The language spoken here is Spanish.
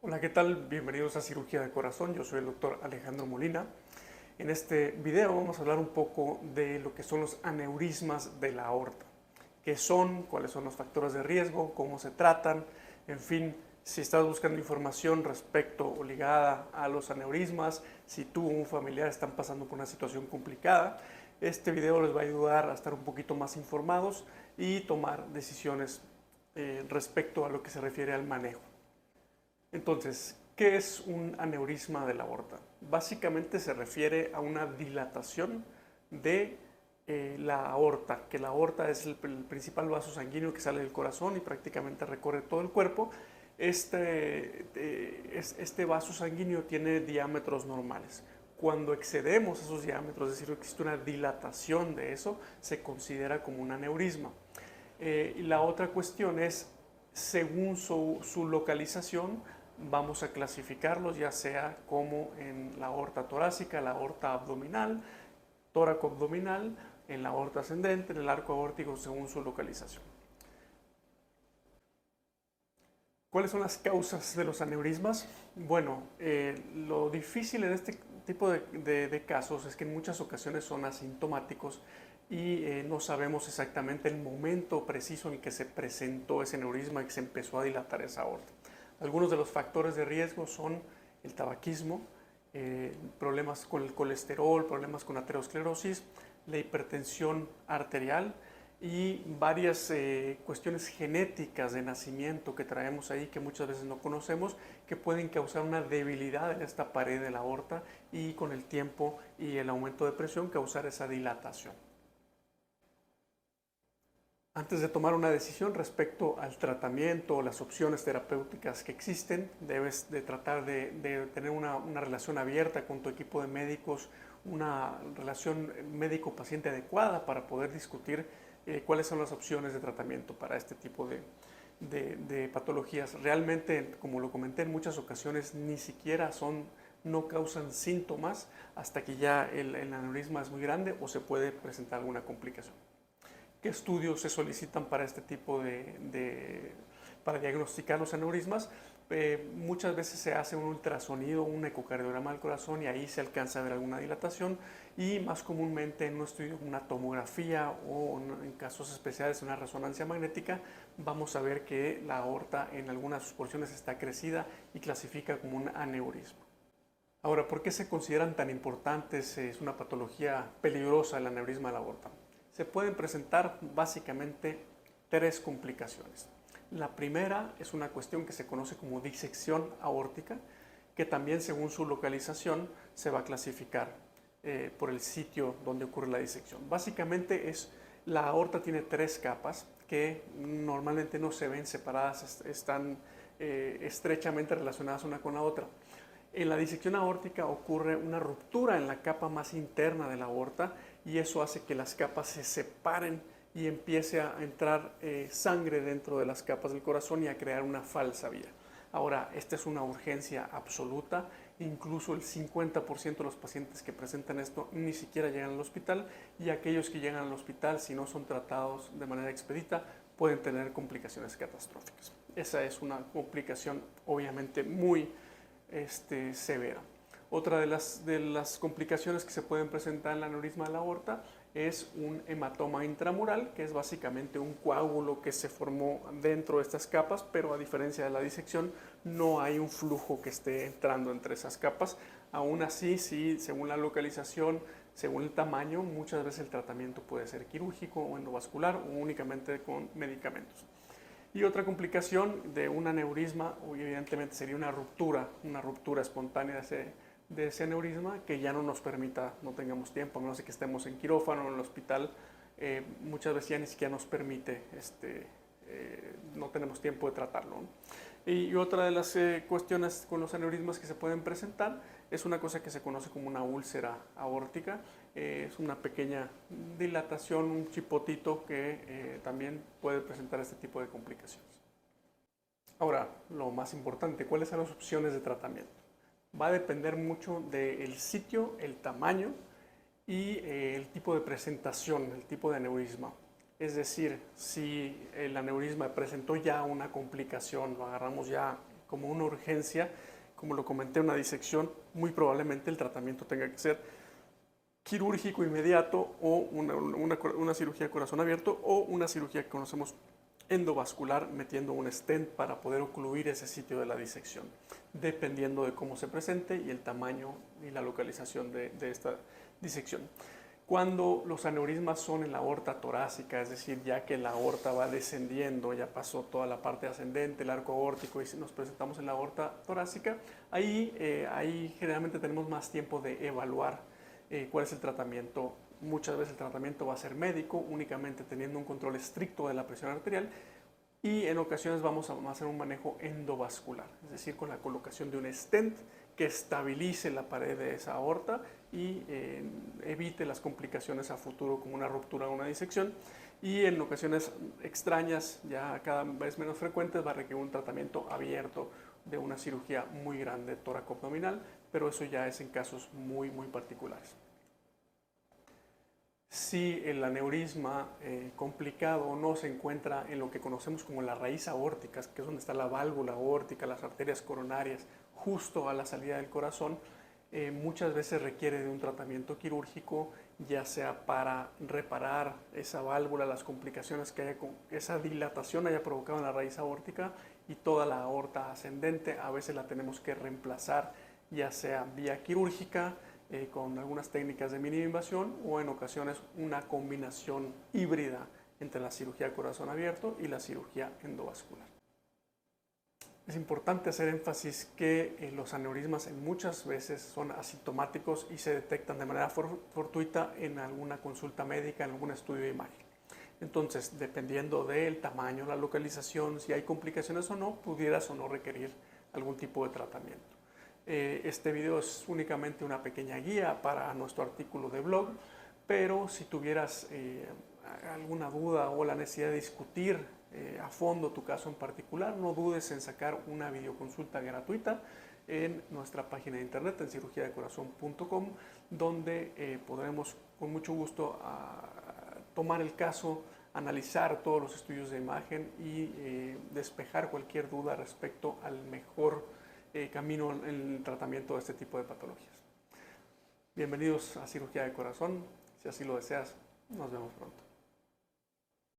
Hola, ¿qué tal? Bienvenidos a Cirugía de Corazón. Yo soy el doctor Alejandro Molina. En este video vamos a hablar un poco de lo que son los aneurismas de la aorta. ¿Qué son? ¿Cuáles son los factores de riesgo? ¿Cómo se tratan? En fin, si estás buscando información respecto o ligada a los aneurismas, si tú o un familiar están pasando por una situación complicada, este video les va a ayudar a estar un poquito más informados y tomar decisiones respecto a lo que se refiere al manejo. Entonces, ¿qué es un aneurisma de la aorta? Básicamente se refiere a una dilatación de la aorta, que la aorta es el principal vaso sanguíneo que sale del corazón y prácticamente recorre todo el cuerpo. Este vaso sanguíneo tiene diámetros normales. Cuando excedemos esos diámetros, es decir, existe una dilatación de eso, se considera como un aneurisma. Y la otra cuestión es, según su localización, vamos a clasificarlos ya sea como en la aorta torácica, la aorta abdominal, tóraco abdominal, en la aorta ascendente, en el arco aórtico según su localización. ¿Cuáles son las causas de los aneurismas? Bueno, lo difícil en este tipo de casos es que en muchas ocasiones son asintomáticos y no sabemos exactamente el momento preciso en que se presentó ese aneurisma y que se empezó a dilatar esa aorta. Algunos de los factores de riesgo son el tabaquismo, problemas con el colesterol, problemas con aterosclerosis, la hipertensión arterial y varias cuestiones genéticas de nacimiento que traemos ahí que muchas veces no conocemos, que pueden causar una debilidad en esta pared de la aorta y con el tiempo y el aumento de presión causar esa dilatación. Antes de tomar una decisión respecto al tratamiento o las opciones terapéuticas que existen, debes de tratar de tener una relación abierta con tu equipo de médicos, una relación médico-paciente adecuada para poder discutir cuáles son las opciones de tratamiento para este tipo de patologías. Realmente, como lo comenté en muchas ocasiones, ni siquiera no causan síntomas hasta que ya el aneurisma es muy grande o se puede presentar alguna complicación. ¿Qué estudios se solicitan para este tipo para diagnosticar los aneurismas? Muchas veces se hace un ultrasonido, un ecocardiograma del corazón y ahí se alcanza a ver alguna dilatación y más comúnmente en un estudio, una tomografía o en casos especiales una resonancia magnética, vamos a ver que la aorta en algunas de sus porciones está crecida y clasifica como un aneurisma. Ahora, ¿por qué se consideran tan importantes? Es una patología peligrosa el aneurisma de la aorta. Se pueden presentar básicamente tres complicaciones. La primera es una cuestión que se conoce como disección aórtica, que también según su localización se va a clasificar por el sitio donde ocurre la disección. Básicamente la aorta tiene tres capas que normalmente no se ven separadas, están estrechamente relacionadas una con la otra. En la disección aórtica ocurre una ruptura en la capa más interna de la aorta y eso hace que las capas se separen y empiece a entrar sangre dentro de las capas del corazón y a crear una falsa vía. Ahora, esta es una urgencia absoluta, incluso el 50% de los pacientes que presentan esto ni siquiera llegan al hospital y aquellos que llegan al hospital, si no son tratados de manera expedita, pueden tener complicaciones catastróficas. Esa es una complicación obviamente muy severa. Otra de las complicaciones que se pueden presentar en el aneurisma de la aorta es un hematoma intramural, que es básicamente un coágulo que se formó dentro de estas capas, pero a diferencia de la disección no hay un flujo que esté entrando entre esas capas. Aún así, sí, según la localización, según el tamaño, muchas veces el tratamiento puede ser quirúrgico o endovascular o únicamente con medicamentos. Y otra complicación de un aneurisma, evidentemente, sería una ruptura espontánea de ese aneurisma que ya no nos permita, no tengamos tiempo, a menos de que estemos en quirófano o en el hospital, muchas veces ya ni siquiera nos permite, no tenemos tiempo de tratarlo, ¿no? Y otra de las cuestiones con los aneurismas que se pueden presentar es una cosa que se conoce como una úlcera aórtica. Es una pequeña dilatación, un chipotito que también puede presentar este tipo de complicaciones. Ahora, lo más importante, ¿cuáles son las opciones de tratamiento? Va a depender mucho del sitio, el tamaño y el tipo de presentación, el tipo de aneurisma. Es decir, si el aneurisma presentó ya una complicación, lo agarramos ya como una urgencia, como lo comenté, una disección, muy probablemente el tratamiento tenga que ser quirúrgico inmediato o una cirugía de corazón abierto o una cirugía que conocemos endovascular metiendo un stent para poder ocluir ese sitio de la disección, dependiendo de cómo se presente y el tamaño y la localización de esta disección. Cuando los aneurismas son en la aorta torácica, es decir, ya que la aorta va descendiendo, ya pasó toda la parte ascendente, el arco aórtico, y si nos presentamos en la aorta torácica, ahí generalmente tenemos más tiempo de evaluar cuál es el tratamiento. Muchas veces el tratamiento va a ser médico, únicamente teniendo un control estricto de la presión arterial, y en ocasiones vamos a hacer un manejo endovascular, es decir, con la colocación de un stent que estabilice la pared de esa aorta y evite las complicaciones a futuro como una ruptura o una disección. Y en ocasiones extrañas, ya cada vez menos frecuentes, va a requerir un tratamiento abierto de una cirugía muy grande tóraco-abdominal, pero eso ya es en casos muy particulares. Si el aneurisma complicado no se encuentra en lo que conocemos como la raíz aórtica, que es donde está la válvula aórtica, las arterias coronarias, justo a la salida del corazón, muchas veces requiere de un tratamiento quirúrgico, ya sea para reparar esa válvula, las complicaciones que esa dilatación haya provocado en la raíz aórtica y toda la aorta ascendente. A veces la tenemos que reemplazar, ya sea vía quirúrgica, con algunas técnicas de mínima invasión, o en ocasiones una combinación híbrida entre la cirugía de corazón abierto y la cirugía endovascular. Es importante hacer énfasis que los aneurismas muchas veces son asintomáticos y se detectan de manera fortuita en alguna consulta médica, en algún estudio de imagen. Entonces, dependiendo del tamaño, la localización, si hay complicaciones o no, pudieras o no requerir algún tipo de tratamiento. Este video es únicamente una pequeña guía para nuestro artículo de blog, pero si tuvieras alguna duda o la necesidad de discutir a fondo tu caso en particular, no dudes en sacar una videoconsulta gratuita en nuestra página de internet, en cirugiadecorazon.com, donde podremos con mucho gusto tomar el caso, analizar todos los estudios de imagen y despejar cualquier duda respecto al mejor camino en el tratamiento de este tipo de patologías. Bienvenidos a Cirugía de Corazón. Si así lo deseas, nos vemos pronto.